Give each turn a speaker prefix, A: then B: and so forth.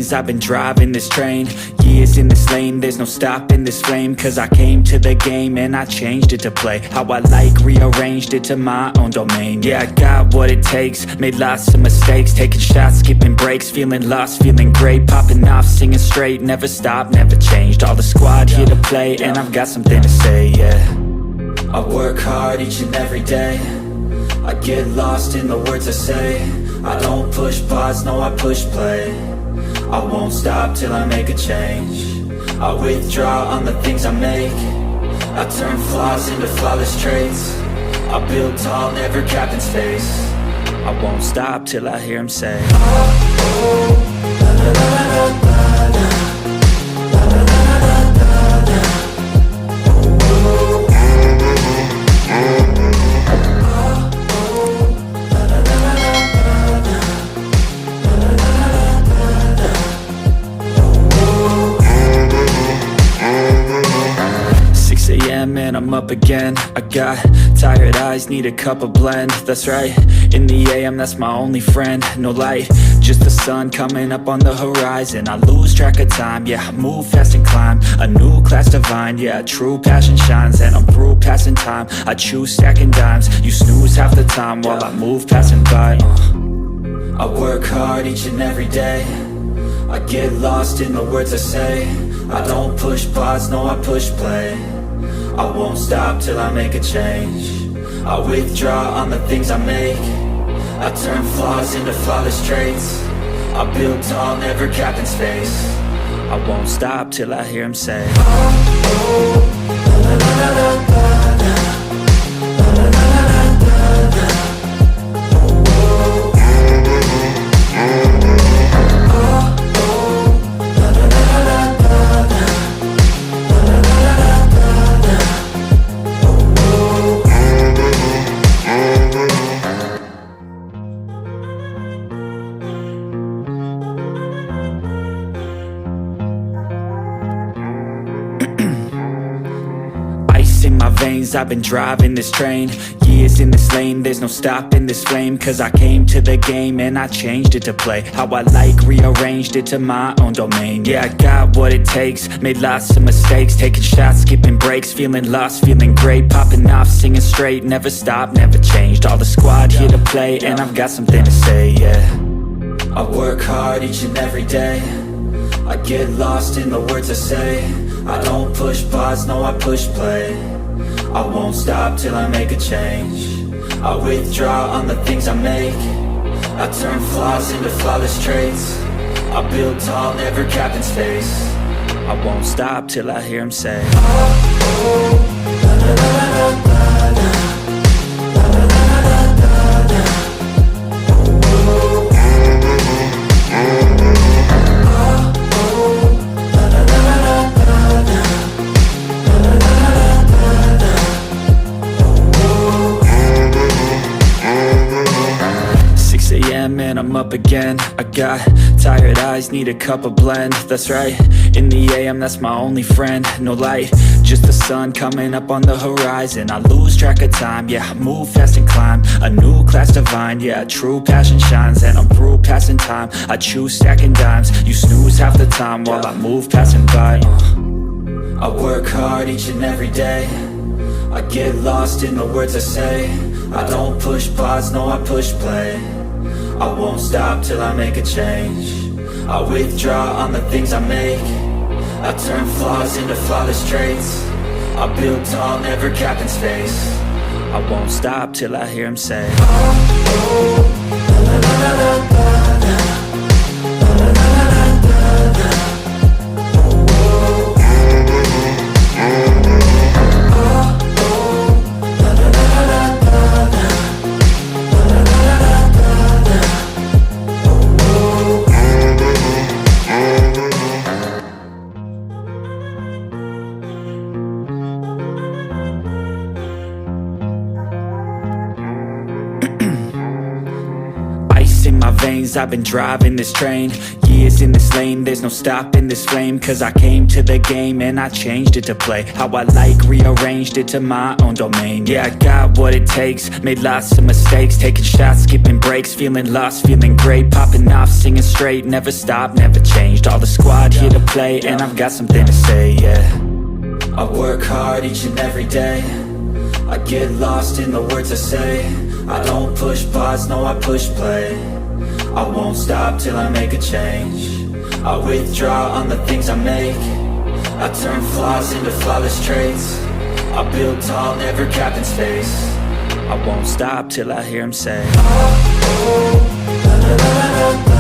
A: veins, I've been driving this train. Years in this lane, there's no stopping this flame. Cause I came to the game and I changed it to play how I like, rearranged it to my own domain. Yeah, I got what it takes, made lots of mistakes, taking shots, skipping breaks, feeling lost, feeling great, popping off, singing straight, never stopped, never changed. All the squad here to play, and I've got something to say, yeah. I work hard each and every day, I get lost in the words I say. I don't push pause, no, I push play. I won't stop till I make a change. I withdraw on the things I make. I turn flaws into flawless traits. I build tall, never capped in space. I won't stop till I hear him say, oh, oh, la, la, la, la, la, la. And I'm up again. I got tired eyes, need a cup of blend. That's right, in the AM, that's my only friend. No light, just the sun coming up on the horizon. I lose track of time, yeah, I move fast and climb a new class divine, yeah, true passion shines. And I'm through passing time, I choose stacking dimes. You snooze half the time while I move passing by. I work hard each and every day, I get lost in the words I say. I don't push pause, no, I push play. I won't stop till I make a change. I withdraw on the things I make. I turn flaws into flawless traits. I build tall, never capped in space. I won't stop till I hear him say, oh, oh, la, la, la, la, la, la. In my veins, I've been driving this train. Years in this lane, there's no stopping this flame. Cause I came to the game and I changed it to play how I like, rearranged it to my own domain. Yeah, I got what it takes, made lots of mistakes, taking shots, skipping breaks, feeling lost, feeling great, popping off, singing straight, never stopped, never changed. All the squad here to play, and I've got something to say, yeah. I work hard each and every day, I get lost in the words I say. I don't push pause, no, I push play. I won't stop till I make a change. I withdraw on the things I make. I turn flaws into flawless traits. I build tall, never capped in space. I won't stop till I hear him say, oh, oh, la, la, la, la, la, la. And I'm up again. I got tired eyes, need a cup of blend. That's right, in the AM, that's my only friend. No light, just the sun coming up on the horizon. I lose track of time, yeah, I move fast and climb a new class divine, yeah, true passion shines. And I'm through passing time, I choose stacking dimes. You snooze half the time while I move passing by. I work hard each and every day, I get lost in the words I say. I don't push pause, no, I push play. I won't stop till I make a change. I withdraw on the things I make. I turn flaws into flawless traits. I build tall, never capped in space. I won't stop till I hear him say, oh, oh, la, la, la, la, la, la. veins, I've been driving this train. Years in this lane, there's no stopping this flame. Cause I came to the game and I changed it to play how I like, rearranged it to my own domain. Yeah, I got what it takes, made lots of mistakes, taking shots, skipping breaks, feeling lost, feeling great, popping off, singing straight, never stopped, never changed. All the squad here to play, and I've got something to say, yeah. I work hard each and every day, I get lost in the words I say. I don't push pause, no, I push play. I won't stop till I make a change. I withdraw on the things I make. I turn flaws into flawless traits. I build tall, never capped in space. I won't stop till I hear him say, oh, oh, la, la, la, la, la.